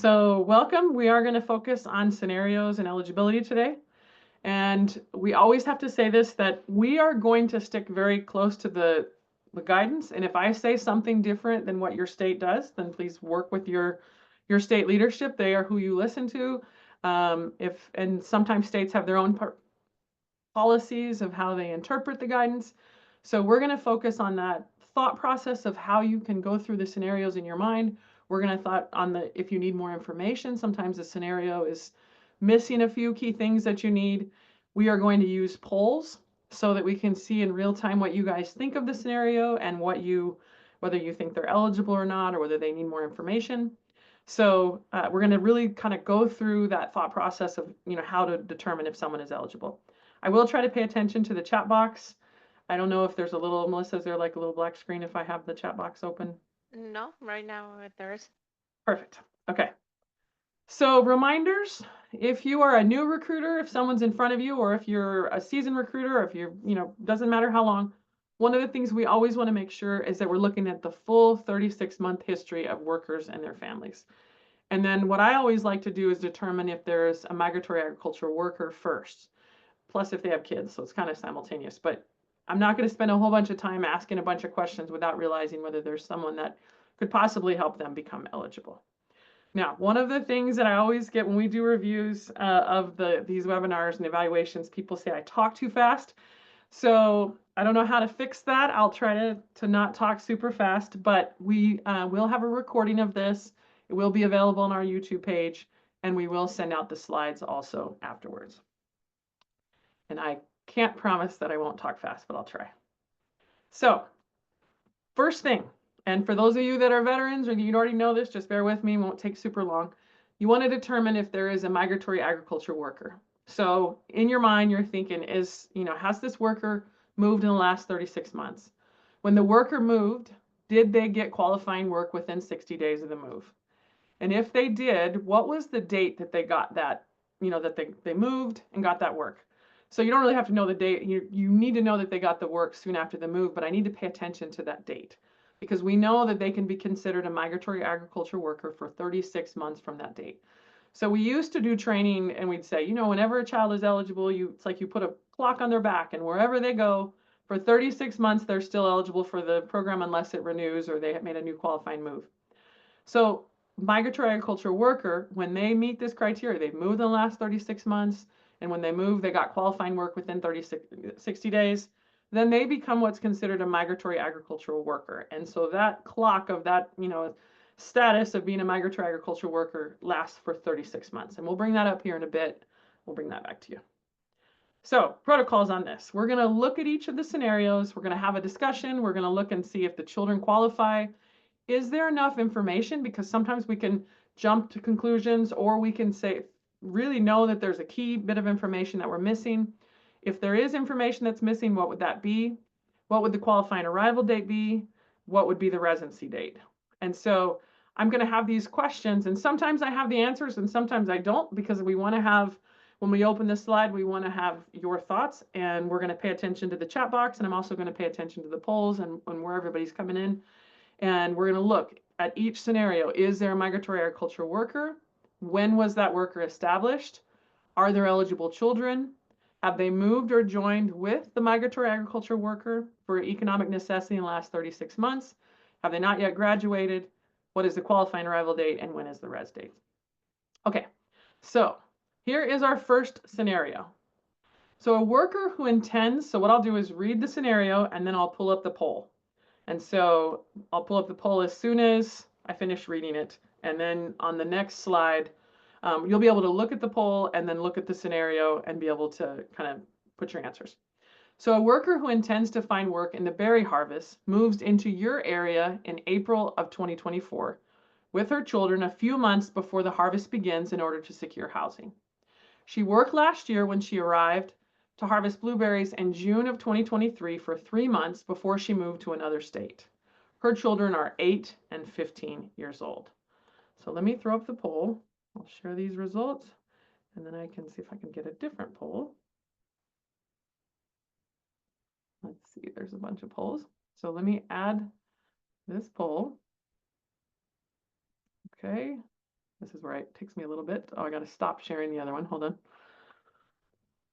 So welcome. We are going to focus on scenarios and eligibility today. And we always have to say this, that we are going to stick very close to the guidance. And if I say something different than what your state does, then please work with your state leadership. They are who you listen to. And sometimes states have their own policies of how they interpret the guidance. So we're going to focus on that thought process of how you can go through the scenarios in your mind. We're going to thought on the, if you need more information, sometimes the scenario is missing a few key things that you need. We are going to use polls so that we can see in real time what you guys think of the scenario and whether you think they're eligible or not, or whether they need more information. So we're going to really kind of go through that thought process of, how to determine if someone is eligible. I will try to pay attention to the chat box. I don't know if there's a little, Melissa, is there like a little black screen if I have the chat box open? No, right now there is. Perfect. Okay. So reminders, if you are a new recruiter, if someone's in front of you, or if you're a seasoned recruiter, or if you're, doesn't matter how long, one of the things we always want to make sure is that we're looking at the full 36-month history of workers and their families. And then what I always like to do is determine if there's a migratory agricultural worker first, plus if they have kids, so it's kind of simultaneous. But I'm not going to spend a whole bunch of time asking a bunch of questions without realizing whether there's someone that could possibly help them become eligible. Now, one of the things that I always get when we do reviews of these webinars and evaluations, people say I talk too fast. So I don't know how to fix that. I'll try to not talk super fast, but we will have a recording of this. It will be available on our YouTube page, and we will send out the slides also afterwards. And I can't promise that I won't talk fast, but I'll try. So first thing, and for those of you that are veterans or you already know this, just bear with me, it won't take super long. You want to determine if there is a migratory agriculture worker. So in your mind, you're thinking, has this worker moved in the last 36 months? When the worker moved, did they get qualifying work within 60 days of the move? And if they did, what was the date that they got that, that they moved and got that work? So you don't really have to know the date. You need to know that they got the work soon after the move, but I need to pay attention to that date because we know that they can be considered a migratory agriculture worker for 36 months from that date. So we used to do training and we'd say, whenever a child is eligible, it's like you put a clock on their back and wherever they go for 36 months, they're still eligible for the program unless it renews or they have made a new qualifying move. So migratory agriculture worker, when they meet this criteria, they've moved in the last 36 months, and when they move, they got qualifying work within 60 days, then they become what's considered a migratory agricultural worker. And so that clock of that, status of being a migratory agricultural worker lasts for 36 months. And we'll bring that up here in a bit. We'll bring that back to you. So protocols on this. We're going to look at each of the scenarios. We're going to have a discussion. We're going to look and see if the children qualify. Is there enough information? Because sometimes we can jump to conclusions or we can say, really know that there's a key bit of information that we're missing. If there is information that's missing, what would that be? What would the qualifying arrival date be? What would be the residency date? And so I'm going to have these questions, and sometimes I have the answers and sometimes I don't, because we want to have, when we open this slide, we want to have your thoughts, and we're going to pay attention to the chat box, and I'm also going to pay attention to the polls and where everybody's coming in. And we're going to look at each scenario. Is there a migratory agricultural worker? When was that worker established? Are there eligible children? Have they moved or joined with the migratory agriculture worker for economic necessity in the last 36 months? Have they not yet graduated? What is the qualifying arrival date and when is the res date? Okay, so here is our first scenario. So a worker who intends, so what I'll do is read the scenario and then I'll pull up the poll. And so I'll pull up the poll as soon as I finish reading it. And then on the next slide, you'll be able to look at the poll and then look at the scenario and be able to kind of put your answers. So a worker who intends to find work in the berry harvest moves into your area in April of 2024 with her children a few months before the harvest begins in order to secure housing. She worked last year when she arrived to harvest blueberries in June of 2023 for 3 months before she moved to another state. Her children are 8 and 15 years old. So let me throw up the poll. I'll share these results and then I can see if I can get a different poll. Let's see, there's a bunch of polls. So let me add this poll. Okay, This is where it takes me a little bit. Oh, I got to stop sharing the other one. Hold on.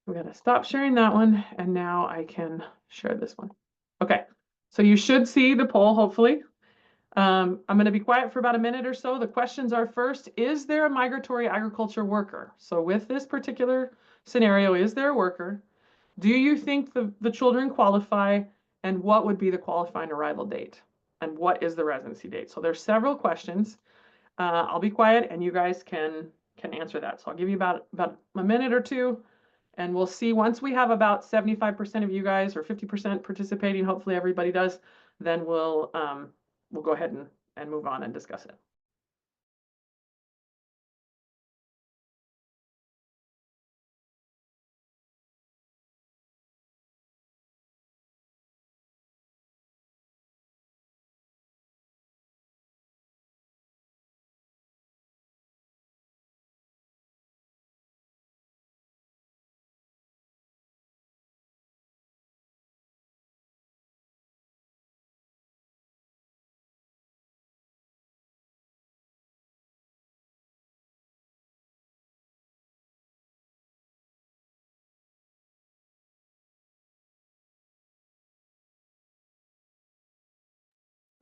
We got to stop sharing that one, and now I can share this one. Okay, so you should see the poll, hopefully. I'm going to be quiet for about a minute or so. The questions are first, is there a migratory agriculture worker? So with this particular scenario, is there a worker? Do you think the children qualify? And what would be the qualifying arrival date? And what is the residency date? So there's several questions. I'll be quiet and you guys can answer that. So I'll give you about a minute or two, and we'll see once we have about 75% of you guys or 50% participating, hopefully everybody does, then we'll go ahead and move on and discuss it.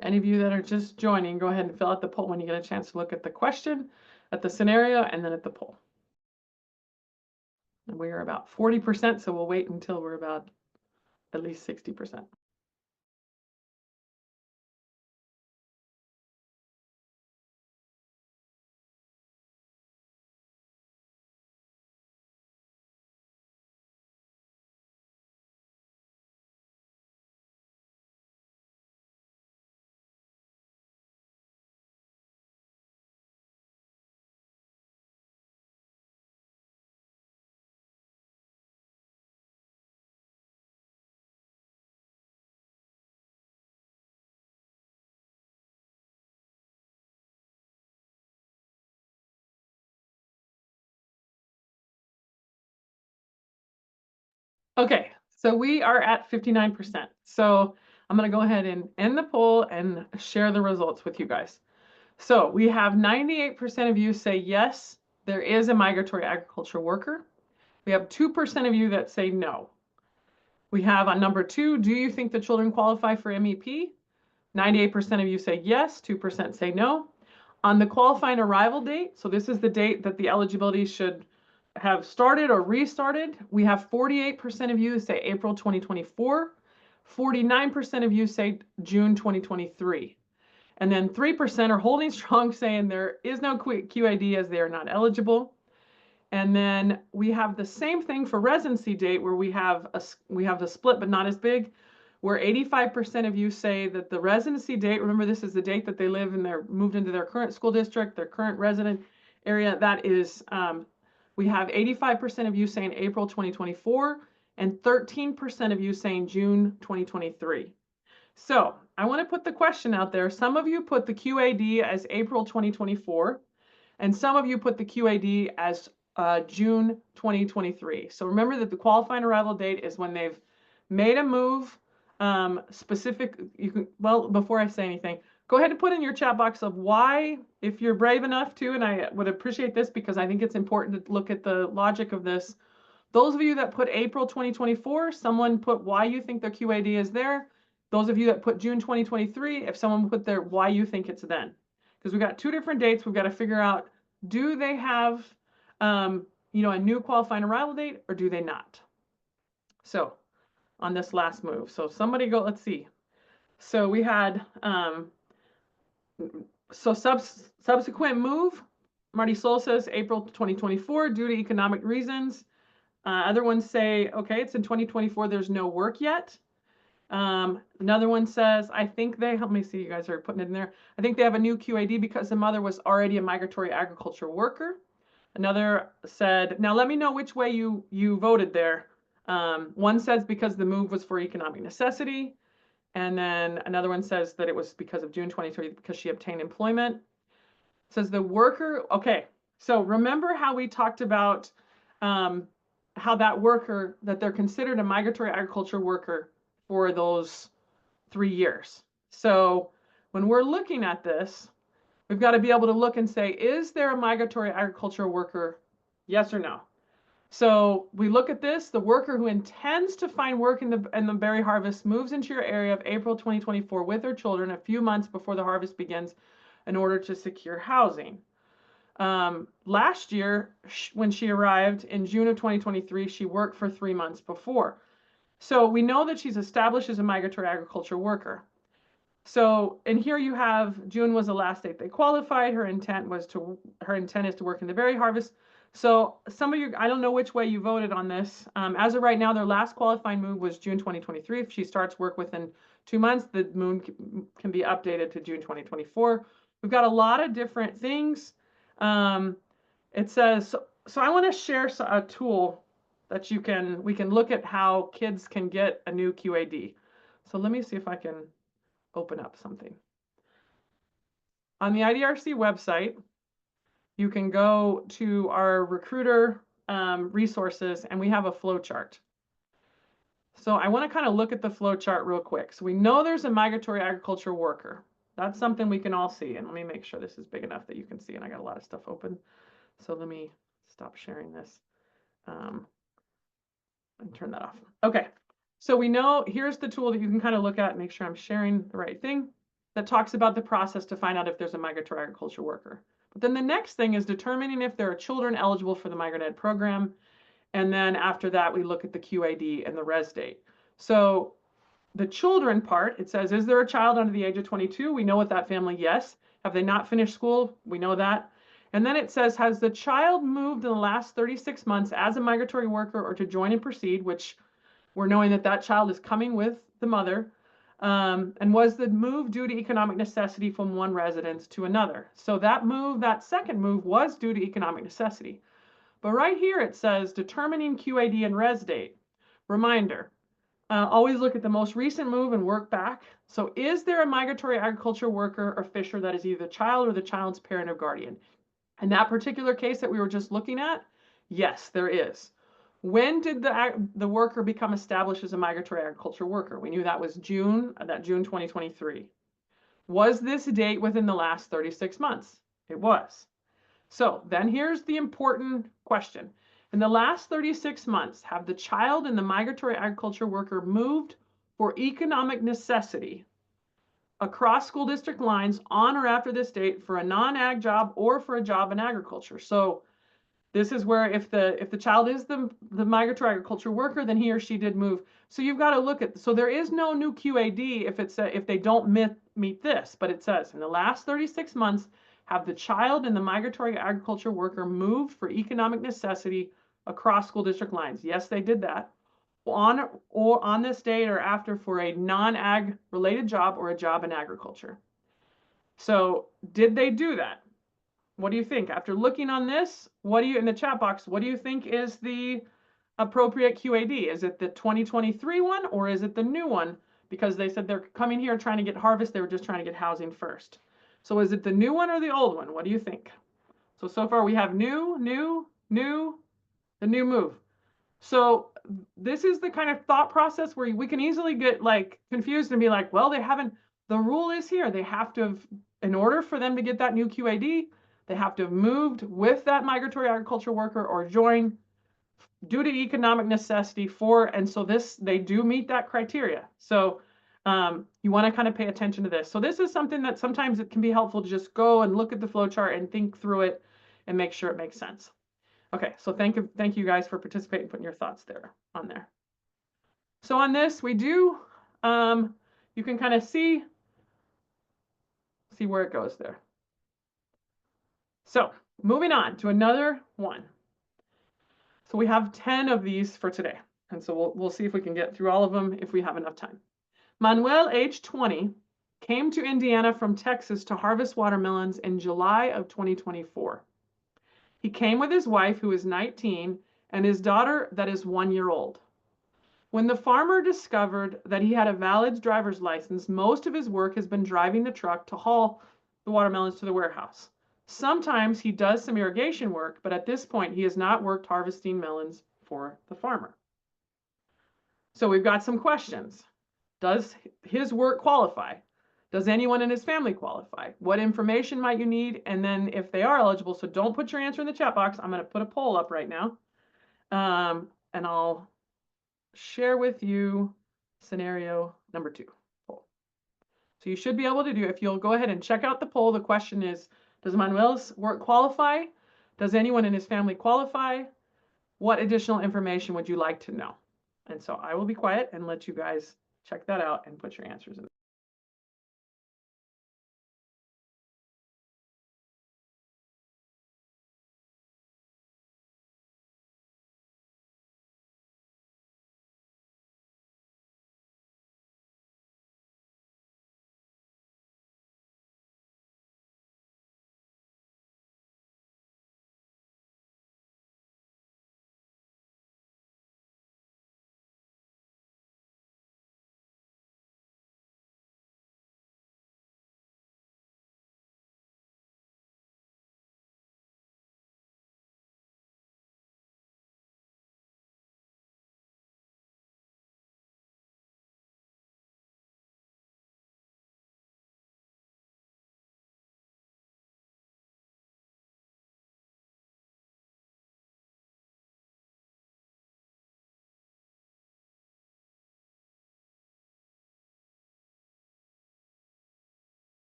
Any of you that are just joining, go ahead and fill out the poll when you get a chance to look at the question, at the scenario, and then at the poll. And we are about 40%, so we'll wait until we're about at least 60%. Okay, so we are at 59%. So I'm going to go ahead and end the poll and share the results with you guys. So we have 98% of you say yes, there is a migratory agriculture worker. We have 2% of you that say no. We have on number 2, do you think the children qualify for MEP? 98% of you say yes, 2% say no. On the qualifying arrival date, so this is the date that the eligibility should have started or restarted, we have 48% of you say April 2024, 49% of you say June 2023. And then 3% are holding strong, saying there is no QID as they are not eligible. And then we have the same thing for residency date, where we have the split, but not as big, where 85% of you say that the residency date, remember this is the date that they live and they're moved into their current school district, their current resident area, that is, we have 85% of you saying April 2024 and 13% of you saying June 2023. So I want to put the question out there. Some of you put the QAD as April 2024, and some of you put the QAD as June 2023. So remember that the qualifying arrival date is when they've made a move specific. You can, well, before I say anything, go ahead and put in your chat box of why, if you're brave enough to, and I would appreciate this because I think it's important to look at the logic of this. Those of you that put April 2024, someone put why you think their QAD is there. Those of you that put June 2023, if someone put their why you think it's then. Because we've got 2 different dates, we've got to figure out, do they have a new qualifying arrival date or do they not? So on this last move, so somebody go, let's see. So we had, subsequent move, Marty Soul says April 2024 due to economic reasons. Other ones say, okay, it's in 2024, there's no work yet. Another one says, I think they, let me see, you guys are putting it in there. I think they have a new QAD because the mother was already a migratory agriculture worker. Another said, now let me know which way you voted there. One says because the move was for economic necessity. And then another one says that it was because of June 23 because she obtained employment. It says the worker, okay. So remember how we talked about how that worker, that they're considered a migratory agriculture worker for those 3 years. So when we're looking at this, We've got to be able to look and say, is there a migratory agricultural worker? Yes or no? So we look at this, the worker who intends to find work in the berry harvest moves into your area of April 2024 with her children a few months before the harvest begins in order to secure housing. Last year, when she arrived in June of 2023, she worked for 3 months before. So we know that she's established as a migratory agriculture worker. So, and here you have June was the last date they qualified. Her intent is to work in the berry harvest. So some of you, I don't know which way you voted on this. As of right now, their last qualifying move was June 2023. If she starts work within 2 months, the moon can be updated to June 2024. We've got a lot of different things. It says, so I want to share a tool that we can look at how kids can get a new QAD. So let me see if I can open up something. On the IDRC website, you can go to our recruiter resources, and we have a flow chart. So I want to kind of look at the flow chart real quick. So we know there's a migratory agriculture worker. That's something we can all see. And let me make sure this is big enough that you can see. And I got a lot of stuff open. So let me stop sharing this and turn that off. Okay. So we know here's the tool that you can kind of look at and make sure I'm sharing the right thing that talks about the process to find out if there's a migratory agriculture worker. But then the next thing is determining if there are children eligible for the Migrant Ed program. And then after that, we look at the QAD and the res date. So the children part, it says, is there a child under the age of 22? We know with that family, yes. Have they not finished school? We know that. And then it says, has the child moved in the last 36 months as a migratory worker or to join and proceed, which we're knowing that that child is coming with the mother. And was the move due to economic necessity from one residence to another? So that move, that second move, was due to economic necessity. But right here it says determining QAD and res date. Reminder, always look at the most recent move and work back. So is there a migratory agriculture worker or fisher that is either the child or the child's parent or guardian? In that particular case that we were just looking at, yes, there is. When did the worker become established as a migratory agriculture worker? We knew that was June 2023. Was this date within the last 36 months? It was. So then here's the important question. In the last 36 months, have the child and the migratory agriculture worker moved for economic necessity across school district lines on or after this date for a non-ag job or for a job in agriculture? So this is where if the child is the migratory agriculture worker, then he or she did move. So you've got to look at, so there is no new QAD if they don't meet this, but it says in the last 36 months, have the child and the migratory agriculture worker moved for economic necessity across school district lines? Yes, they did that. On this date or after for a non-ag related job or a job in agriculture. So did they do that? What do you think? After looking on this, in the chat box, what do you think is the appropriate QAD? Is it the 2023 one or is it the new one? Because they said they're coming here trying to get harvest, they were just trying to get housing first. So is it the new one or the old one? What do you think? So far we have the new move. So this is the kind of thought process where we can easily get like confused and be like, well, the rule is here. They have to have, in order for them to get that new QAD, they have to have moved with that migratory agriculture worker or join due to economic necessity and so they do meet that criteria. So you want to kind of pay attention to this. So this is something that sometimes it can be helpful to just go and look at the flow chart and think through it and make sure it makes sense. Okay, so thank you guys for participating, putting your thoughts on there. So on this, we do, you can kind of see where it goes there. So moving on to another one. So we have 10 of these for today. And so we'll see if we can get through all of them if we have enough time. Manuel, age 20, came to Indiana from Texas to harvest watermelons in July of 2024. He came with his wife, who is 19, and his daughter that is 1 year old. When the farmer discovered that he had a valid driver's license, most of his work has been driving the truck to haul the watermelons to the warehouse. Sometimes he does some irrigation work, but at this point he has not worked harvesting melons for the farmer. So we've got some questions. Does his work qualify? Does anyone in his family qualify? What information might you need? And then if they are eligible, so don't put your answer in the chat box. I'm going to put a poll up right now. And I'll share with you scenario number 2 poll. So you should be able to do, if you'll go ahead and check out the poll, the question is, does Manuel's work qualify? Does anyone in his family qualify? What additional information would you like to know? And so I will be quiet and let you guys check that out and put your answers in.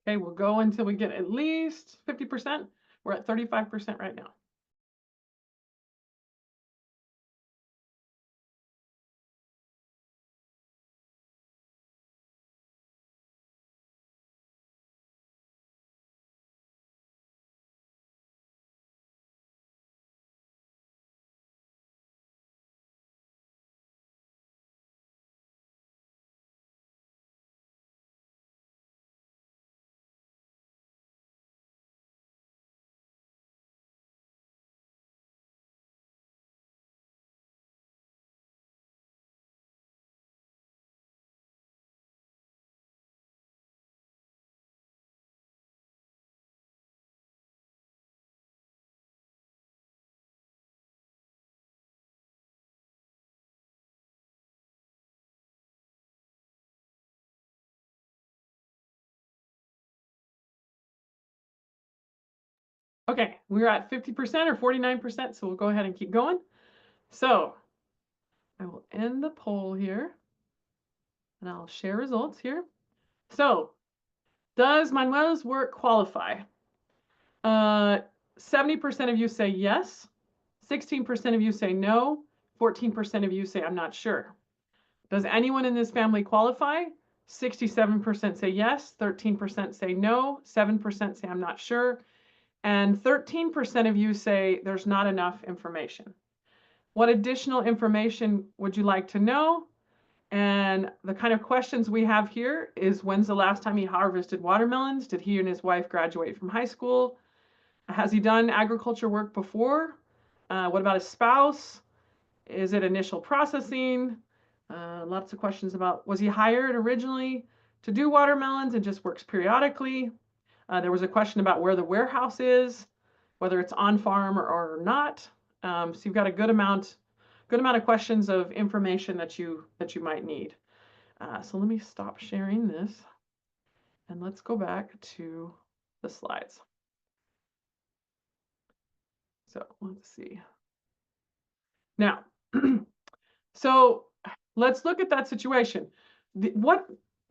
Okay, we'll go until we get at least 50%. We're at 35% right now. Okay, we're at 50% or 49%, so we'll go ahead and keep going. So I will end the poll here and I'll share results here. So does Manuel's work qualify? 70% of you say yes, 16% of you say no, 14% of you say I'm not sure. Does anyone in this family qualify? 67% say yes, 13% say no, 7% say I'm not sure, and 13% of you say there's not enough information. What additional information would you like to know? And the kind of questions we have here is, when's the last time he harvested watermelons? Did he and his wife graduate from high school? Has he done agriculture work before? What about his spouse? Is it initial processing? Lots of questions about, was he hired originally to do watermelons and just works periodically? There was a question about where the warehouse is, whether it's on farm or not. So you've got a good amount of questions of information that you might need. So let me stop sharing this and let's go back to the slides. So let's see. Now, so let's look at that situation.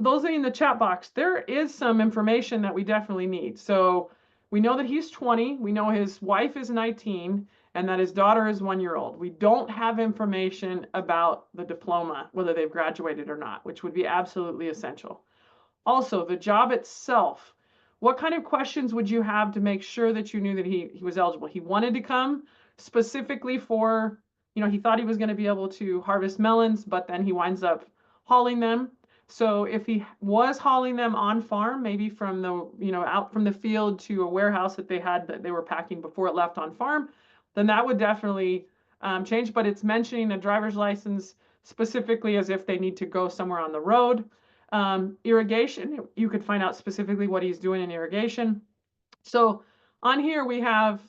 Those in the chat box, there is some information that we definitely need. So we know that he's 20, we know his wife is 19, and that his daughter is 1 year old. We don't have information about the diploma, whether they've graduated or not, which would be absolutely essential. Also, the job itself, what kind of questions would you have to make sure that you knew that he was eligible? He wanted to come specifically for he thought he was going to be able to harvest melons, but then he winds up hauling them. So if he was hauling them on farm, maybe from the, out from the field to a warehouse that they were packing before it left on farm, then that would definitely change. But it's mentioning a driver's license specifically as if they need to go somewhere on the road. Irrigation, you could find out specifically what he's doing in irrigation. So on here we have,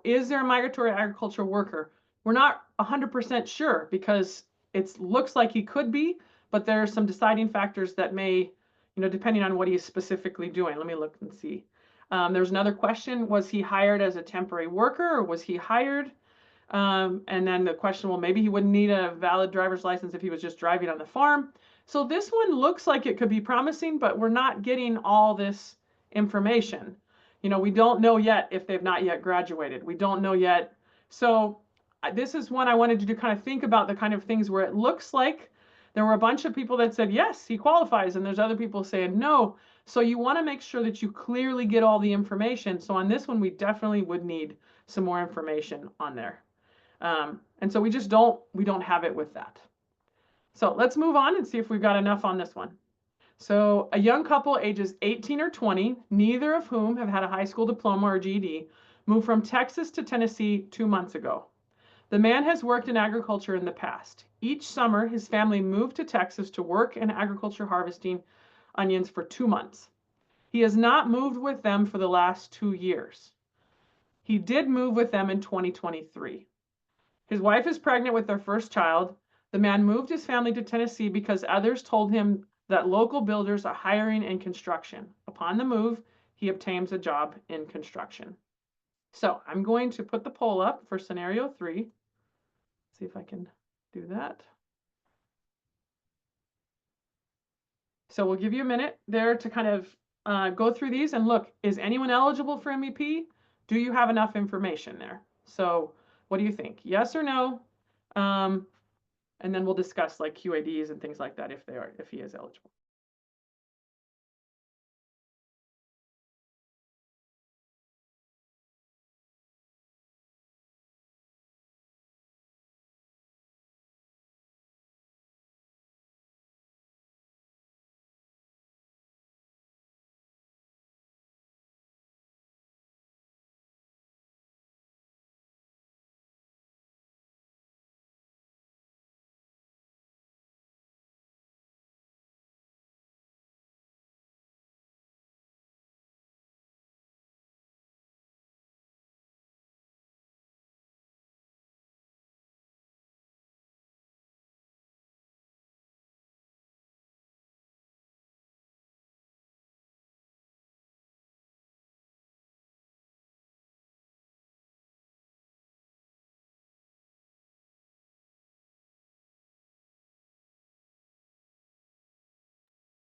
is there a migratory agriculture worker? We're not 100% sure because it looks like he could be, but there are some deciding factors that may, depending on what he's specifically doing. Let me look and see. There's another question. Was he hired as a temporary worker or was he hired? And then the question, well, maybe he wouldn't need a valid driver's license if he was just driving on the farm. So this one looks like it could be promising, but we're not getting all this information. We don't know yet if they've not yet graduated. We don't know yet. So this is one I wanted you to kind of think about, the kind of things where it looks like there were a bunch of people that said, yes, he qualifies, and there's other people saying no. So you want to make sure that you clearly get all the information. So on this one, we definitely would need some more information on there. And so we don't have it with that. So let's move on and see if we've got enough on this one. So a young couple ages 18 or 20, neither of whom have had a high school diploma or GED, moved from Texas to Tennessee 2 months ago. The man has worked in agriculture in the past. Each summer, his family moved to Texas to work in agriculture harvesting onions for 2 months. He has not moved with them for the last 2 years. He did move with them in 2023. His wife is pregnant with their first child. The man moved his family to Tennessee because others told him that local builders are hiring in construction. Upon the move, he obtains a job in construction. So I'm going to put the poll up for scenario 3. See if I can do that. So we'll give you a minute there to kind of go through these and look, is anyone eligible for MEP? Do you have enough information there? So what do you think? Yes or no? And then we'll discuss like QADs and things like that if he is eligible.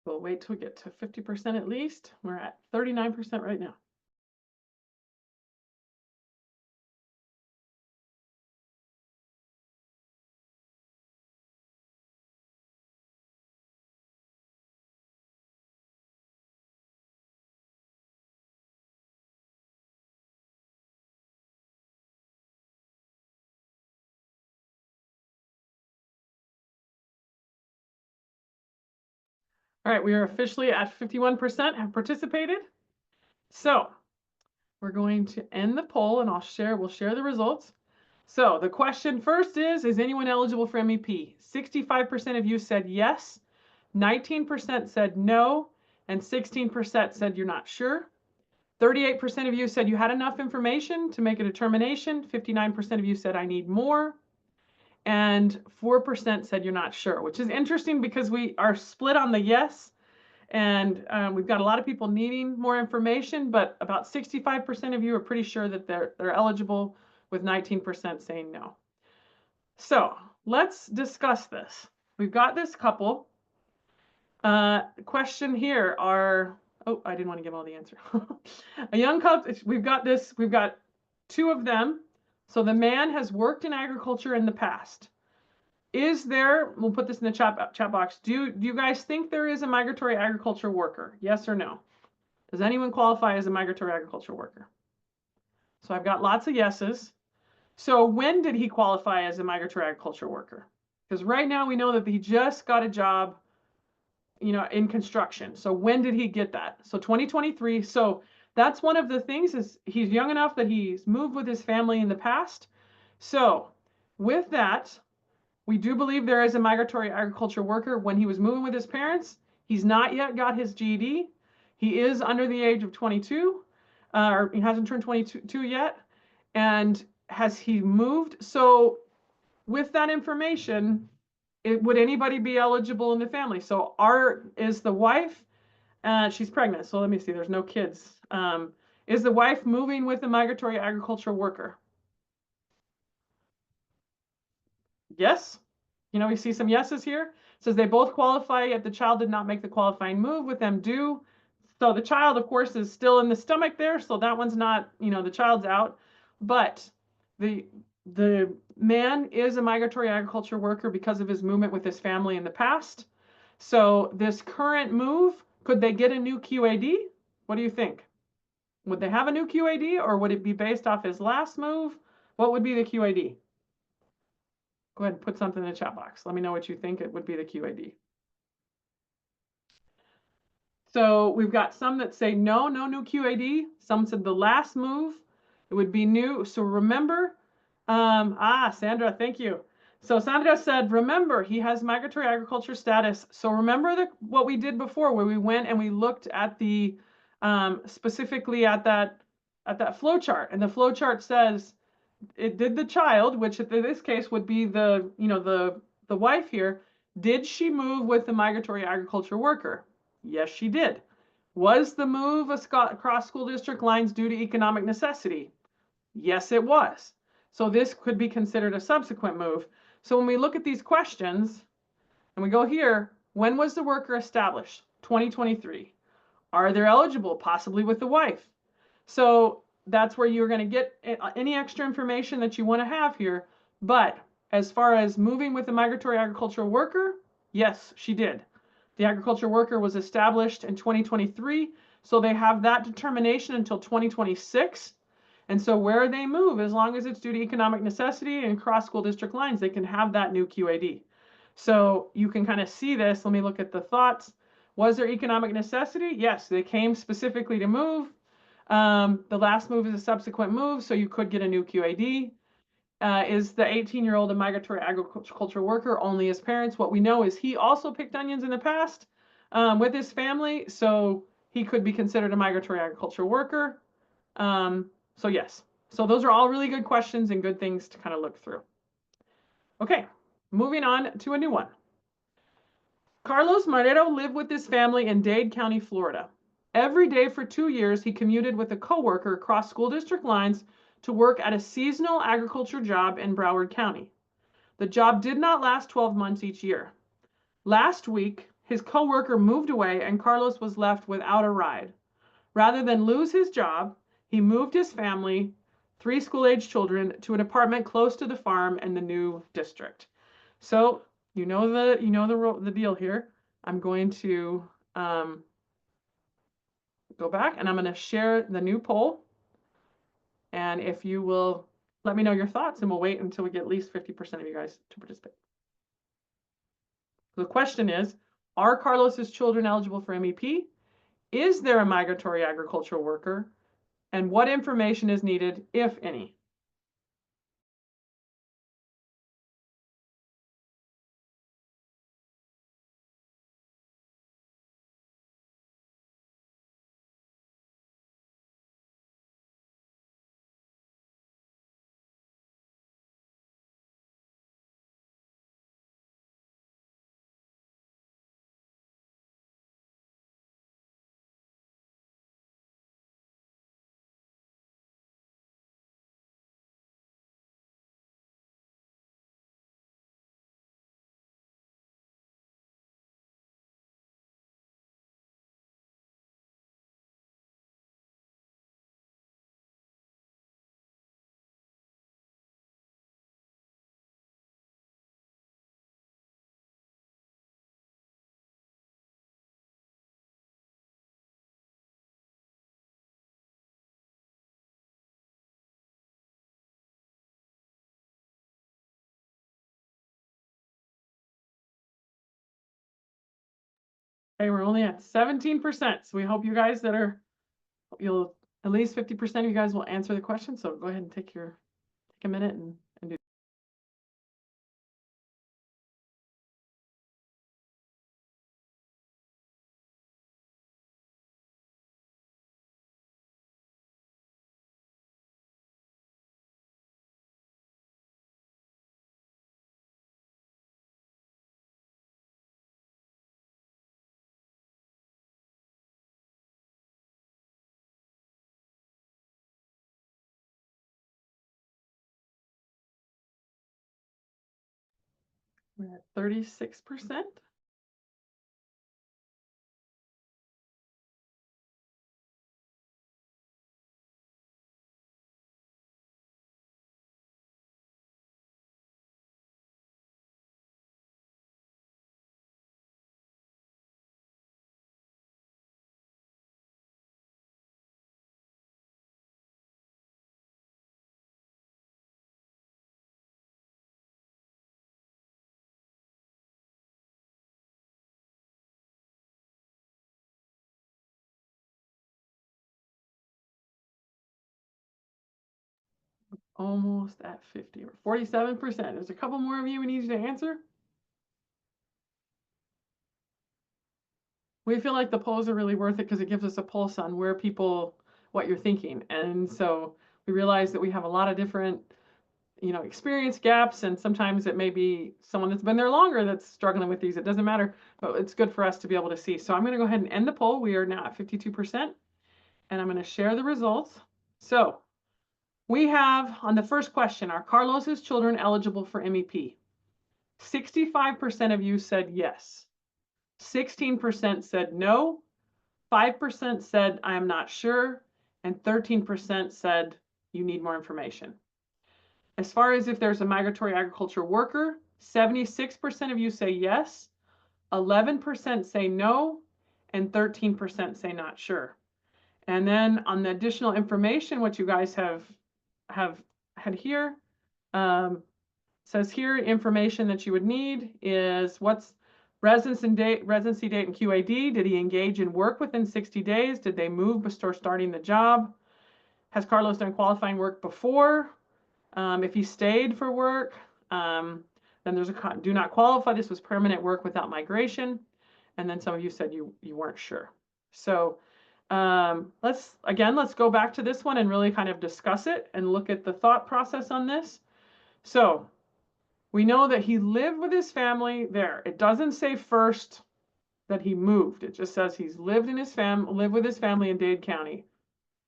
We'll wait till we get to 50% at least. We're at 39% right now. All right, we are officially at 51% have participated. So we're going to end the poll and we'll share the results. So the question first is anyone eligible for MEP? 65% of you said yes, 19% said no, and 16% said you're not sure. 38% of you said you had enough information to make a determination. 59% of you said I need more. And 4% said you're not sure, which is interesting because we are split on the yes. And we've got a lot of people needing more information, but about 65% of you are pretty sure that they're eligible, with 19% saying no. So let's discuss this. We've got this couple. Question here are, oh, I didn't want to give all the answer. A young couple, we've got 2 of them. So the man has worked in agriculture in the past. Is there, we'll put this in the chat box, do you guys think there is a migratory agriculture worker? Yes or no? Does anyone qualify as a migratory agriculture worker? So I've got lots of yeses. So when did he qualify as a migratory agriculture worker? Because right now we know that he just got a job, in construction. So when did he get that? So 2023. So that's one of the things, is he's young enough that he's moved with his family in the past. So with that, we do believe there is a migratory agriculture worker when he was moving with his parents. He's not yet got his GED. He is under the age of 22, or he hasn't turned 22 yet. And has he moved? So with that information, would anybody be eligible in the family? So is the wife, she's pregnant. So let me see, there's no kids. Is the wife moving with a migratory agriculture worker? Yes. We see some yeses here. It says they both qualify yet the child did not make the qualifying move with them due. So the child, of course, is still in the stomach there. So that one's not, the child's out. But the man is a migratory agriculture worker because of his movement with his family in the past. So this current move, could they get a new QAD? What do you think? Would they have a new QAD, or would it be based off his last move? What would be the QAD? Go ahead and put something in the chat box. Let me know what you think it would be the QAD. So we've got some that say no new QAD. Some said the last move, it would be new. So remember, Sandra, thank you. So Sandra said, remember, he has migratory agriculture status. So remember what we did before, where we went and we looked at the, specifically at that flow chart. And the flow chart says, it did the child, which in this case would be the wife here. Did she move with the migratory agriculture worker? Yes, she did. Was the move across school district lines due to economic necessity? Yes, it was. So this could be considered a subsequent move. So when we look at these questions and we go here, when was the worker established? 2023. Are they eligible? Possibly with the wife. So that's where you're going to get any extra information that you want to have here. But as far as moving with the migratory agricultural worker, yes, she did. The agriculture worker was established in 2023, so they have that determination until 2026. And so where they move, as long as it's due to economic necessity and cross school district lines, they can have that new QAD. So you can kind of see this. Let me look at the thoughts. Was there economic necessity? Yes, they came specifically to move. The last move is a subsequent move, so you could get a new QAD. Is the 18-year-old a migratory agriculture worker? Only his parents. What we know is he also picked onions in the past with his family, so he could be considered a migratory agriculture worker. So yes. So those are all really good questions and good things to kind of look through. Okay, moving on to a new one. Carlos Marrero lived with his family in Dade County, Florida. Every day for 2 years, he commuted with a coworker across school district lines to work at a seasonal agriculture job in Broward County. The job did not last 12 months each year. Last week, his coworker moved away and Carlos was left without a ride. Rather than lose his job, he moved his family, 3 school-age children, to an apartment close to the farm and the new district. So the deal here. I'm going to go back and I'm going to share the new poll. And if you will let me know your thoughts, and we'll wait until we get at least 50% of you guys to participate. The question is, are Carlos's children eligible for MEP? Is there a migratory agricultural worker? And what information is needed, if any? Okay, we're only at 17%. So we hope you guys you'll at least 50% of you guys will answer the question. So go ahead and take a minute and do. We're at 36%. Almost at 50 or 47%. There's a couple more of you we need you to answer. We feel like the polls are really worth it because it gives us a pulse on what you're thinking. And so we realize that we have a lot of different, experience gaps, and sometimes it may be someone that's been there longer that's struggling with these. It doesn't matter, but it's good for us to be able to see. So I'm going to go ahead and end the poll. We are now at 52%, and I'm going to share the results. So we have on the first question, are Carlos's children eligible for MEP? 65% of you said yes. 16% said no. 5% said I am not sure. And 13% said you need more information. As far as if there's a migratory agriculture worker, 76% of you say yes. 11% say no. And 13% say not sure. And then on the additional information, what you guys have had here, says here information that you would need is what's residency date and QAD. Did he engage in work within 60 days? Did they move before starting the job? Has Carlos done qualifying work before? If he stayed for work, then there's a do not qualify. This was permanent work without migration. And then some of you said you weren't sure. So let's go back to this one and really kind of discuss it and look at the thought process on this. So we know that he lived with his family there. It doesn't say first that he moved. It just says he's lived with his family in Dade County.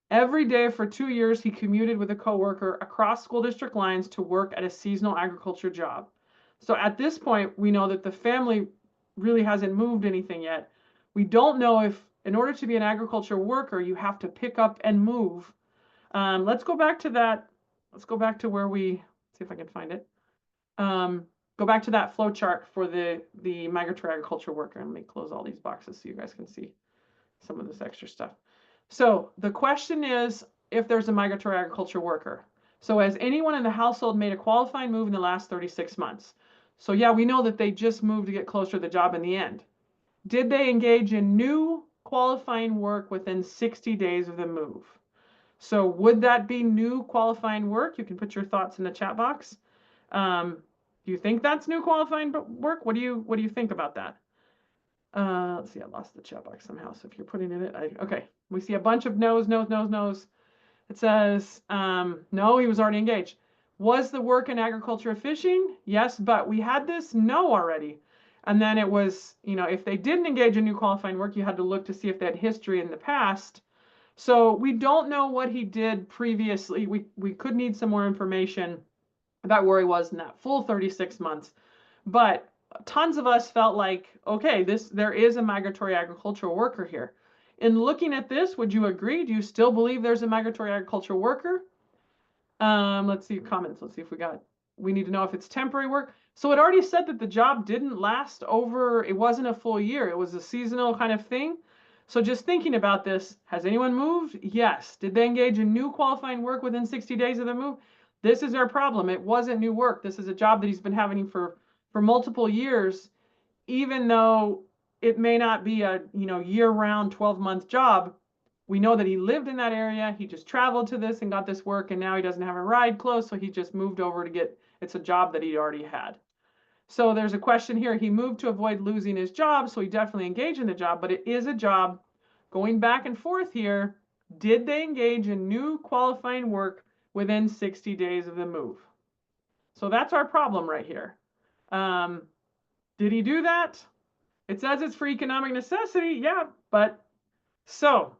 Every day for 2 years, he commuted with a coworker across school district lines to work at a seasonal agriculture job. So at this point, we know that the family really hasn't moved anything yet. We don't know if, in order to be an agriculture worker, you have to pick up and move. Let's go back to that. Let's go back to where see if I can find it. Go back to that flow chart for the migratory agriculture worker. And let me close all these boxes so you guys can see some of this extra stuff. So the question is if there's a migratory agriculture worker. So has anyone in the household made a qualifying move in the last 36 months? So yeah, we know that they just moved to get closer to the job in the end. Did they engage in new qualifying work within 60 days of the move? So would that be new qualifying work? You can put your thoughts in the chat box. Do you think that's new qualifying work? What do you think about that? Let's see, I lost the chat box somehow. So if you're putting in it, okay. We see a bunch of no's. It says, no, he was already engaged. Was the work in agriculture or fishing? Yes, but we had this no already. And then it was, if they didn't engage in new qualifying work, you had to look to see if they had history in the past. So we don't know what he did previously. We could need some more information about where he was in that full 36 months. But tons of us felt like, okay, there is a migratory agricultural worker here. In looking at this, would you agree? Do you still believe there's a migratory agricultural worker? Let's see your comments. Let's see if we need to know if it's temporary work. So it already said that the job didn't last it wasn't a full year. It was a seasonal kind of thing. So just thinking about this, has anyone moved? Yes. Did they engage in new qualifying work within 60 days of the move? This is our problem. It wasn't new work. This is a job that he's been having for multiple years, even though it may not be a, year-round 12-month job. We know that he lived in that area. He just traveled to this and got this work, and now he doesn't have a ride close, so he just moved over to get, it's a job that he already had. So there's a question here. He moved to avoid losing his job, so he definitely engaged in the job, but it is a job. Going back and forth here, did they engage in new qualifying work within 60 days of the move? So that's our problem right here. Did he do that? It says it's for economic necessity, yeah, but so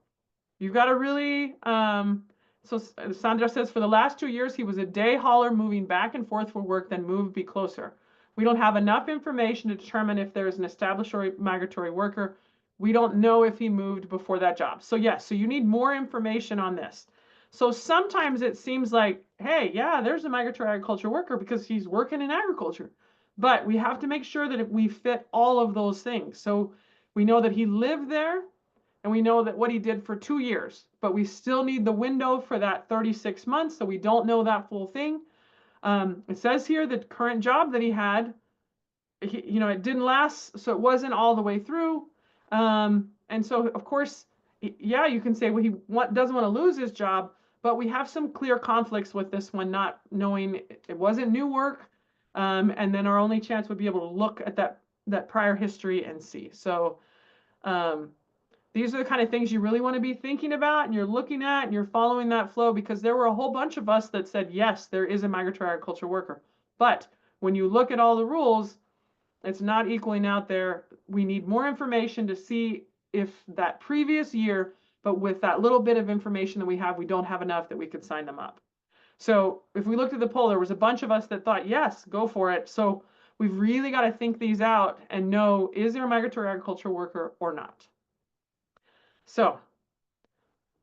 you've got to really, so Sandra says for the last 2 years, he was a day hauler moving back and forth for work, then move be closer. We don't have enough information to determine if there's an established or migratory worker. We don't know if he moved before that job. So yes, so you need more information on this. So sometimes it seems like, hey, yeah, there's a migratory agriculture worker because he's working in agriculture. But we have to make sure that we fit all of those things. So we know that he lived there, and we know that what he did for 2 years, but we still need the window for that 36 months, so we don't know that full thing. It says here the current job that he had, it didn't last, so it wasn't all the way through. And so, of course, yeah, you can say, well, he doesn't want to lose his job, but we have some clear conflicts with this one, not knowing it wasn't new work. And then our only chance would be able to look at that prior history and see. So these are the kind of things you really want to be thinking about and you're looking at and you're following that flow, because there were a whole bunch of us that said, yes, there is a migratory agriculture worker. But when you look at all the rules, it's not equaling out there. We need more information to see if that previous year, but with that little bit of information that we have, we don't have enough that we could sign them up. So if we looked at the poll, there was a bunch of us that thought, yes, go for it. So we've really got to think these out and know, is there a migratory agriculture worker or not? So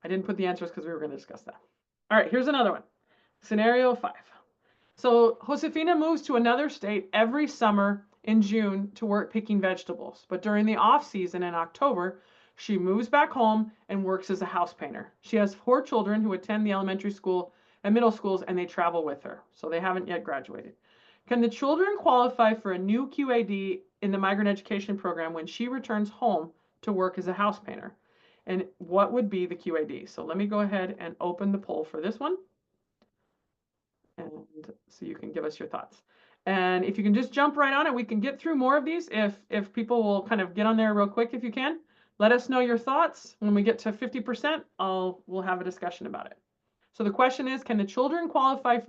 I didn't put the answers because we were going to discuss that. All right, here's another one. Scenario 5. So Josefina moves to another state every summer in June to work picking vegetables. But during the off season in October, she moves back home and works as a house painter. She has 4 children who attend the elementary school and middle schools, and they travel with her. So they haven't yet graduated. Can the children qualify for a new QAD in the migrant education program when she returns home to work as a house painter? And what would be the QAD? So let me go ahead and open the poll for this one. And so you can give us your thoughts. And if you can just jump right on it, we can get through more of these. If people will kind of get on there real quick, if you can, let us know your thoughts. When we get to 50%, we'll have a discussion about it. So the question is, can the children qualify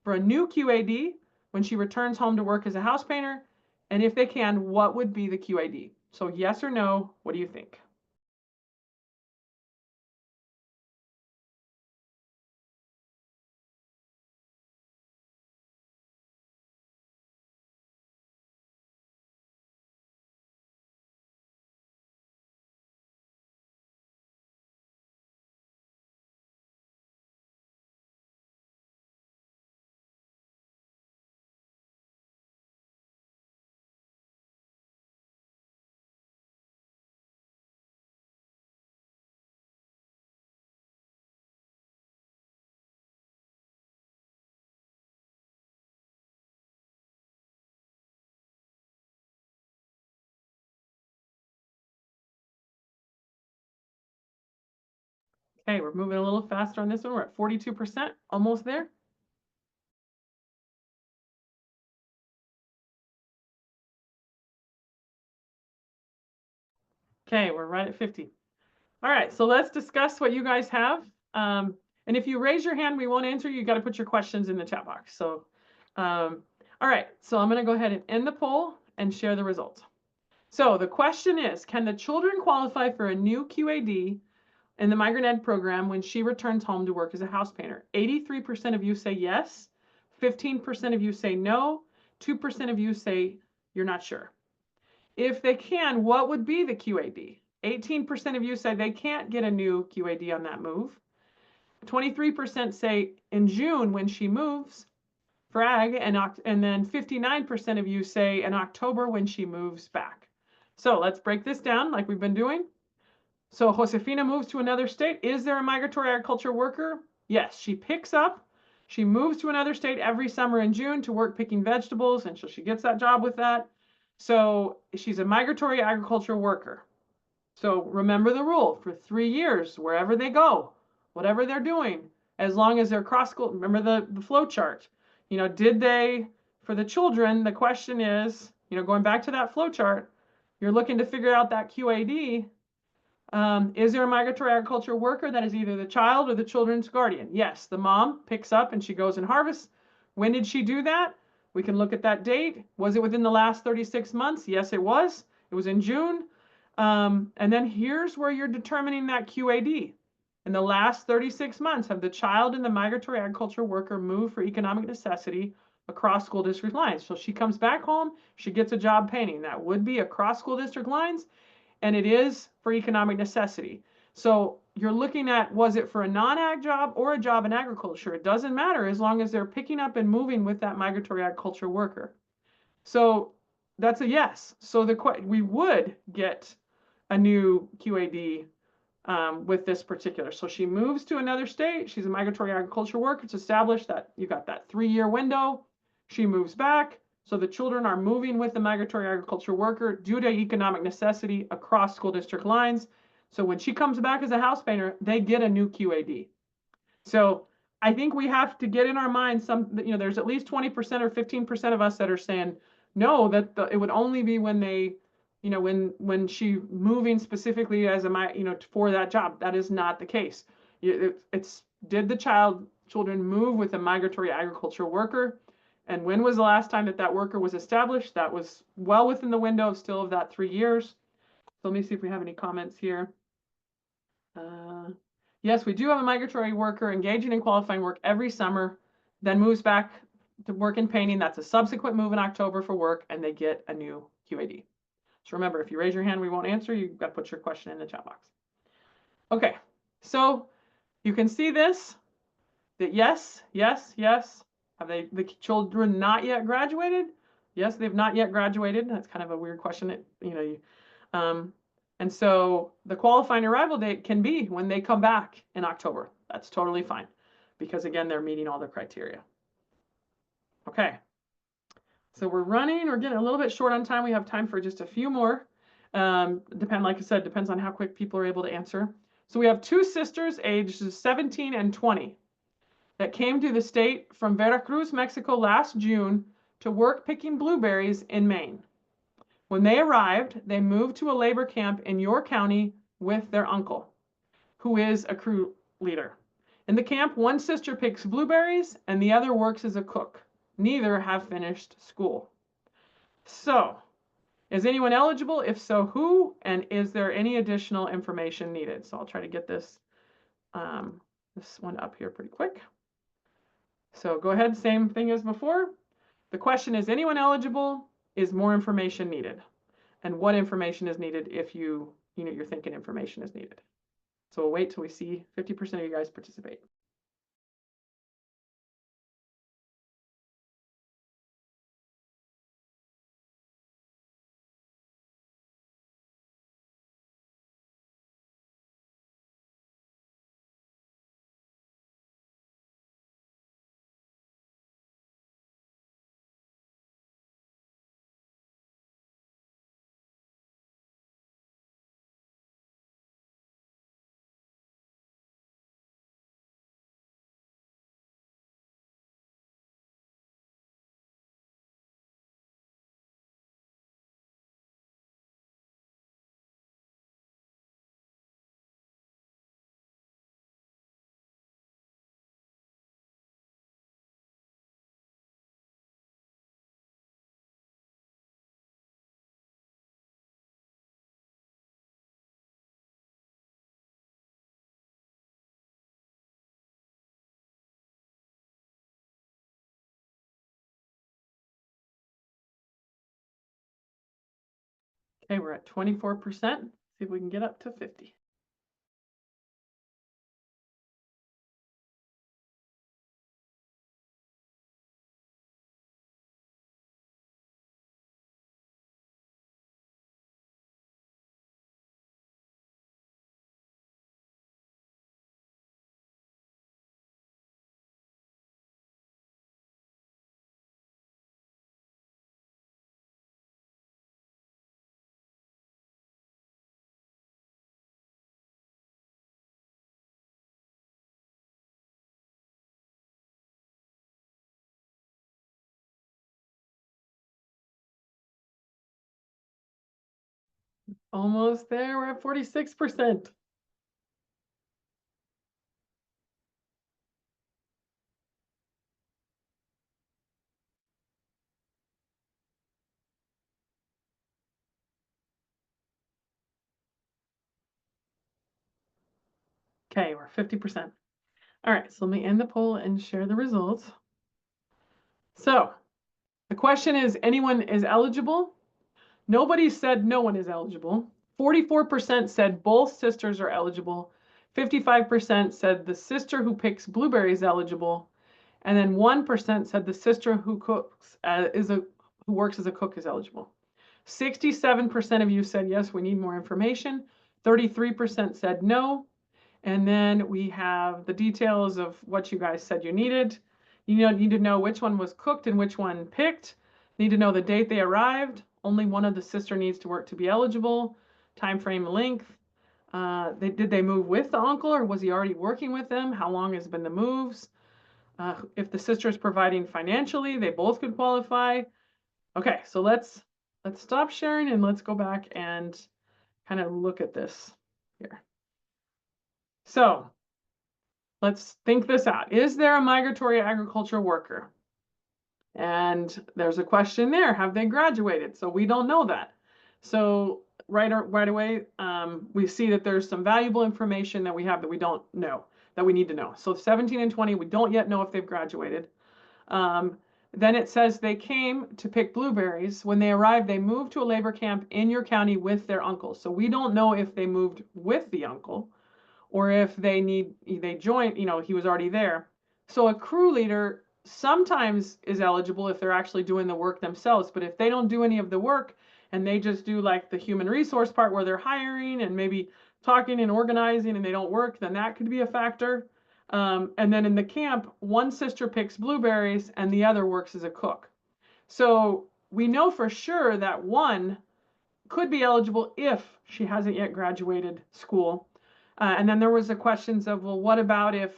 for a new QAD when she returns home to work as a house painter? And if they can, what would be the QAD? So yes or no, what do you think? Okay, we're moving a little faster on this one. We're at 42%, almost there. Okay, we're right at 50. All right, so let's discuss what you guys have. And if you raise your hand, we won't answer you. You got to put your questions in the chat box. So, all right, so I'm going to go ahead and end the poll and share the results. So the question is, can the children qualify for a new QAD in the Migrant Ed program when she returns home to work as a house painter? 83% of you say yes, 15% of you say no, 2% of you say you're not sure. If they can, what would be the QAD? 18% of you say they can't get a new QAD on that move. 23% say in June when she moves for ag, and then 59% of you say in October when she moves back. So let's break this down like we've been doing. So Josefina moves to another state. Is there a migratory agriculture worker? Yes, she moves to another state every summer in June to work picking vegetables, and so she gets that job with that. So she's a migratory agriculture worker. So remember the rule for 3 years, wherever they go, whatever they're doing, as long as they're cross school, remember the flow chart. Did they, for the children, the question is, going back to that flow chart, you're looking to figure out that QAD. Is there a migratory agriculture worker that is either the child or the children's guardian? Yes, the mom picks up and she goes and harvests. When did she do that? We can look at that date. Was it within the last 36 months? Yes, it was. It was in June. And then here's where you're determining that QAD. In the last 36 months, have the child and the migratory agriculture worker moved for economic necessity across school district lines? So she comes back home, she gets a job painting. That would be across school district lines, and it is for economic necessity. So you're looking at, was it for a non-ag job or a job in agriculture? It doesn't matter as long as they're picking up and moving with that migratory agriculture worker. So that's a yes. So we would get a new QAD with this particular. So she moves to another state. She's a migratory agriculture worker. It's established that you got that 3-year window. She moves back. So the children are moving with the migratory agriculture worker due to economic necessity across school district lines. So when she comes back as a house painter, they get a new QAD. So I think we have to get in our minds there's at least 20% or 15% of us that are saying no, that it would only be when they, when she moving specifically as for that job. That is not the case. It's did the children move with a migratory agriculture worker? And when was the last time that worker was established? That was well within the window still of that 3 years. So let me see if we have any comments here. Yes, we do have a migratory worker engaging in qualifying work every summer, then moves back to work in painting. That's a subsequent move in October for work, and they get a new QAD. So remember, if you raise your hand, we won't answer. You've got to put your question in the chat box. Okay, so you can see this, that yes, yes, yes. Have the children not yet graduated? Yes, they've not yet graduated. That's kind of a weird question. And so the qualifying arrival date can be when they come back in October. That's totally fine because, again, they're meeting all the criteria. Okay. So we're getting a little bit short on time. We have time for just a few more. Like I said, depends on how quick people are able to answer. So we have 2 sisters aged 17 and 20 that came to the state from Veracruz, Mexico last June to work picking blueberries in Maine. When they arrived, they moved to a labor camp in your county with their uncle, who is a crew leader. In the camp, one sister picks blueberries and the other works as a cook. Neither have finished school. So, is anyone eligible? If so, who? And is there any additional information needed? So I'll try to get this one up here pretty quick. So go ahead, same thing as before. The question is, anyone eligible? Is more information needed? And what information is needed if you're thinking information is needed? So we'll wait till we see 50% of you guys participate. Okay, we're at 24%. See if we can get up to 50. Almost there. We're at 46%. Okay, we're 50%. All right, so let me end the poll and share the results. So the question is, anyone is eligible? Nobody said no one is eligible. 44% said both sisters are eligible. 55% said the sister who picks blueberries is eligible. And then 1% said the sister who cooks who works as a cook is eligible. 67% of you said yes, we need more information. 33% said no. And then we have the details of what you guys said you needed. You need to know which one was cooked and which one picked. Need to know the date they arrived. Only one of the sister needs to work to be eligible. Time frame length. Did they move with the uncle or was he already working with them? How long has been the moves? If the sister is providing financially, they both could qualify. Okay, so let's stop sharing and let's go back and kind of look at this here. So let's think this out. Is there a migratory agriculture worker? And there's a question there. Have they graduated? So we don't know that. So right away, we see that there's some valuable information that we have that we don't know, that we need to know. So 17 and 20, we don't yet know if they've graduated. Then it says they came to pick blueberries. When they arrived, they moved to a labor camp in your county with their uncle. So we don't know if they moved with the uncle or if they joined, he was already there. So a crew leader sometimes is eligible if they're actually doing the work themselves. But if they don't do any of the work and they just do like the human resource part where they're hiring and maybe talking and organizing and they don't work, then that could be a factor. And then in the camp, one sister picks blueberries and the other works as a cook. So we know for sure that one could be eligible if she hasn't yet graduated school. And then there was the questions of, well, what about if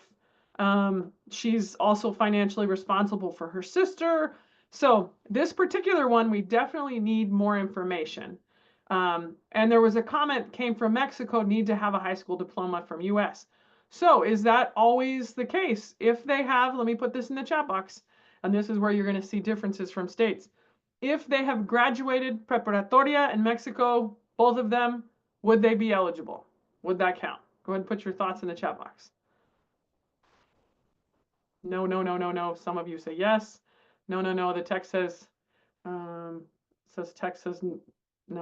she's also financially responsible for her sister? So this particular one, we definitely need more information. And there was a comment came from Mexico, need to have a high school diploma from US. So is that always the case? If they have, let me put this in the chat box, and this is where you're going to see differences from states. If they have graduated preparatoria in Mexico, both of them, would they be eligible? Would that count? Go ahead and put your thoughts in the chat box. No, no, no, no, no. Some of you say yes. No, no, no. The text says no,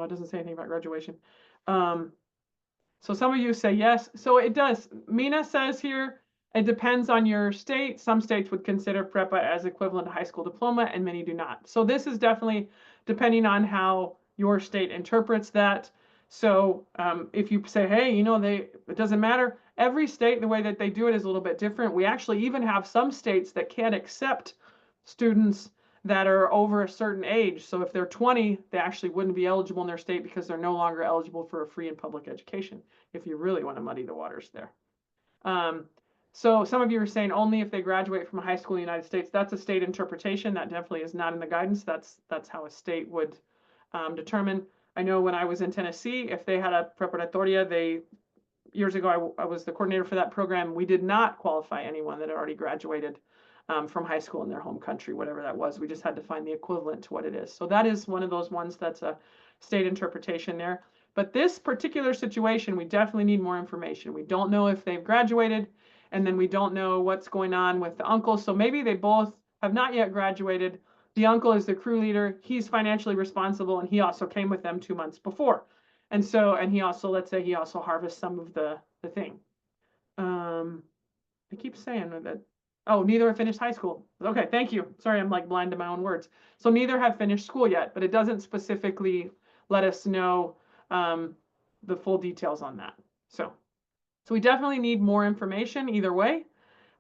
it doesn't say anything about graduation. So some of you say yes. So it does. Mina says here, it depends on your state. Some states would consider PREPA as equivalent to high school diploma and many do not. So this is definitely depending on how your state interprets that. So if you say, hey, it doesn't matter. Every state, the way that they do it is a little bit different. We actually even have some states that can't accept students that are over a certain age. So if they're 20, they actually wouldn't be eligible in their state because they're no longer eligible for a free and public education, if you really want to muddy the waters there. So some of you are saying only if they graduate from a high school in the United States. That's a state interpretation. That definitely is not in the guidance. That's how a state would determine. I know when I was in Tennessee, if they had a preparatoria, years ago, I was the coordinator for that program. We did not qualify anyone that had already graduated from high school in their home country, whatever that was. We just had to find the equivalent to what it is. So that is one of those ones that's a state interpretation there. But this particular situation, we definitely need more information. We don't know if they've graduated, and then we don't know what's going on with the uncle. So maybe they both have not yet graduated. The uncle is the crew leader. He's financially responsible, and he also came with them 2 months before. And he also, let's say he also harvests some of the thing. I keep saying that. Oh, neither have finished high school. Okay, thank you. Sorry, I'm like blind to my own words. So neither have finished school yet, but it doesn't specifically let us know the full details on that. So we definitely need more information either way.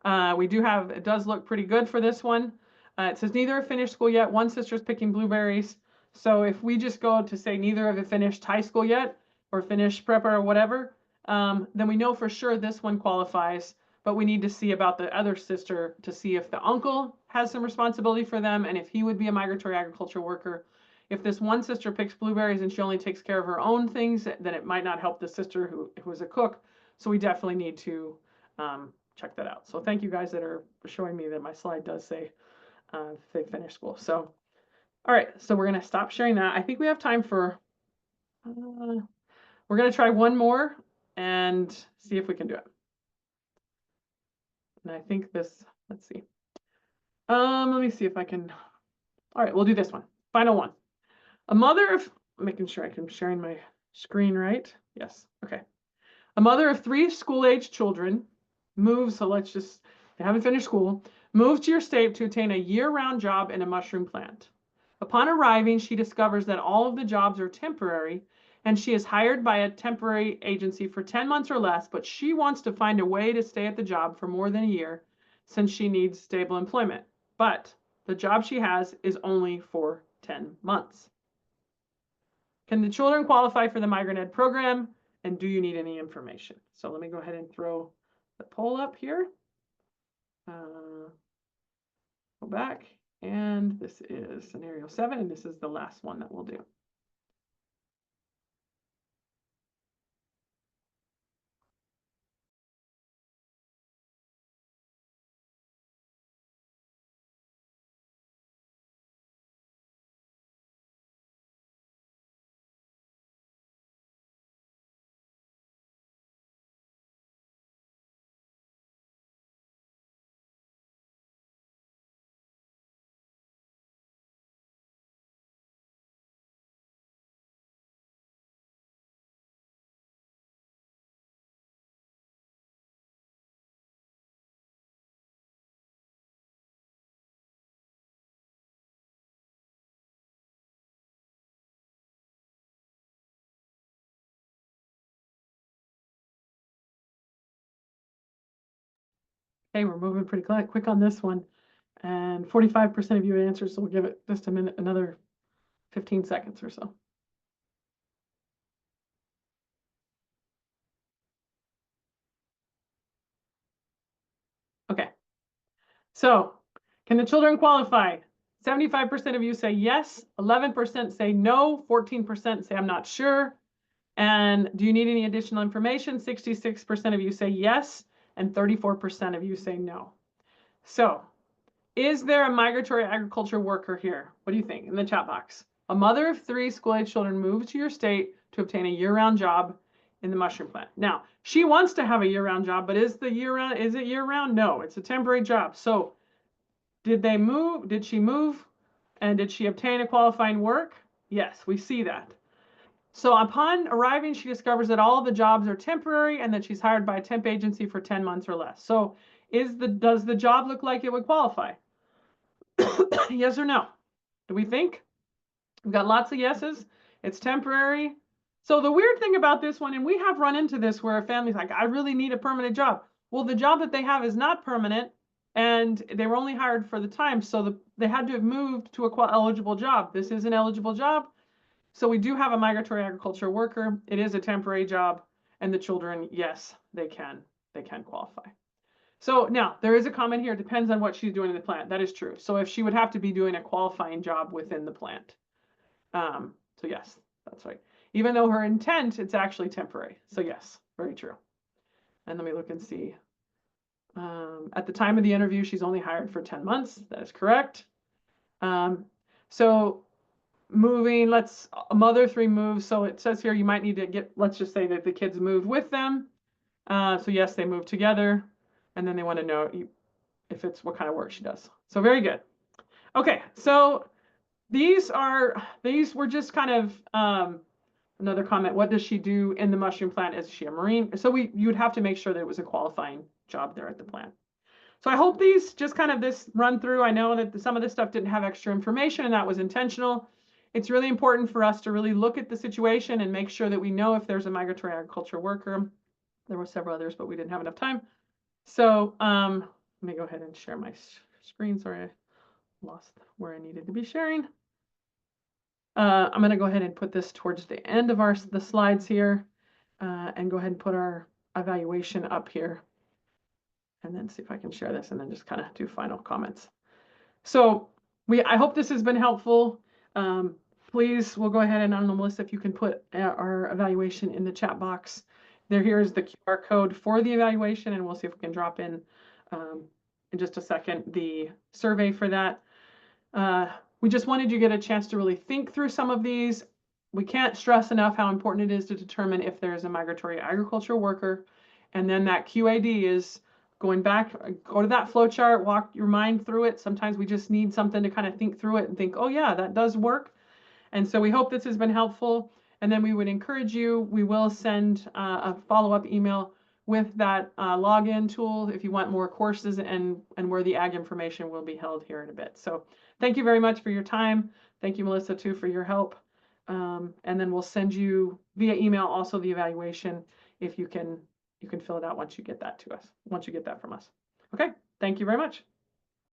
It does look pretty good for this one. It says neither have finished school yet. One sister's picking blueberries. So if we just go to say neither have finished high school yet or finished prep or whatever, then we know for sure this one qualifies, but we need to see about the other sister to see if the uncle has some responsibility for them and if he would be a migratory agriculture worker. if this one sister picks blueberries and she only takes care of her own things, then it might not help the sister who is a cook. So we definitely need to check that out. So thank you guys that are showing me that my slide does say they finished school. So, all right, so we're gonna stop sharing that. I think we have time for, we're gonna try one more and see if we can do it. And I think this, let's see. Let me see if I can, all right, we'll do this one. Final one. A mother of, making sure I'm sharing my screen right. Yes, okay. A mother of 3 school-age children moves, so let's just, they haven't finished school, moves to your state to attain a year-round job in a mushroom plant. Upon arriving, she discovers that all of the jobs are temporary, and she is hired by a temporary agency for 10 months or less, but she wants to find a way to stay at the job for more than a year since she needs stable employment. But the job she has is only for 10 months. Can the children qualify for the Migrant Ed program? And do you need any information? So let me go ahead and throw the poll up here. Go back, and this is scenario 7, and this is the last one that we'll do. Okay, we're moving pretty quick on this one. And 45% of you answered, so we'll give it just a minute, another 15 seconds or so. Okay. So, can the children qualify? 75% of you say yes, 11% say no, 14% say I'm not sure. And do you need any additional information? 66% of you say yes, and 34% of you say no. So, is there a migratory agriculture worker here? What do you think in the chat box? A mother of 3 school-age children moved to your state to obtain a year-round job in the mushroom plant. Now, she wants to have a year-round job, but is it year-round? No, it's a temporary job. So, did they move? Did she move? And did she obtain a qualifying work? Yes, we see that. So upon arriving, she discovers that all of the jobs are temporary and that she's hired by a temp agency for 10 months or less. So does the job look like it would qualify? Yes or no? Do we think? We've got lots of yeses. It's temporary. So the weird thing about this one, and we have run into this where a family's like, I really need a permanent job. Well, the job that they have is not permanent, and they were only hired for the time. So they had to have moved to a eligible job. This is an eligible job. So we do have a migratory agriculture worker. It is a temporary job, and the children, yes, they can qualify. So now there is a comment here. It depends on what she's doing in the plant. That is true. So if she would have to be doing a qualifying job within the plant. So yes, that's right. Even though her intent, it's actually temporary. So yes, very true. And let me look and see. At the time of the interview, she's only hired for 10 months. That is correct. So moving, a mother 3 moves. So it says here you might need to get, let's just say that the kids moved with them. So yes, they moved together. And then they want to know if it's what kind of work she does. So very good. Okay, so these were just kind of another comment. What does she do in the mushroom plant? Is she a Marine? So you would have to make sure that it was a qualifying job there at the plant. So I hope these just kind of this run through. I know that some of this stuff didn't have extra information, and that was intentional. It's really important for us to really look at the situation and make sure that we know if there's a migratory agriculture worker. There were several others, but we didn't have enough time. So let me go ahead and share my screen. Sorry, I lost where I needed to be sharing. I'm going to go ahead and put this towards the end of the slides here, and go ahead and put our evaluation up here, and then see if I can share this, and then just kind of do final comments. So I hope this has been helpful. please, we'll go ahead and, I don't know, Melissa, if you can put our evaluation in the chat box. Here is the QR code for the evaluation, and we'll see if we can drop in just a second the survey for that. We just wanted you to get a chance to really think through some of these. We can't stress enough how important it is to determine if there's a migratory agriculture worker. And then that QAD is going back, go to that flow chart, walk your mind through it. Sometimes we just need something to kind of think through it and think, oh yeah, that does work. And so we hope this has been helpful. And then we would encourage you, we will send a follow-up email with that login tool if you want more courses and where the ag information will be held here in a bit. So thank you very much for your time. Thank you, Melissa, too, for your help. And then we'll send you via email also the evaluation if you can fill it out once you get that to us, once you get that from us. Okay, thank you very much.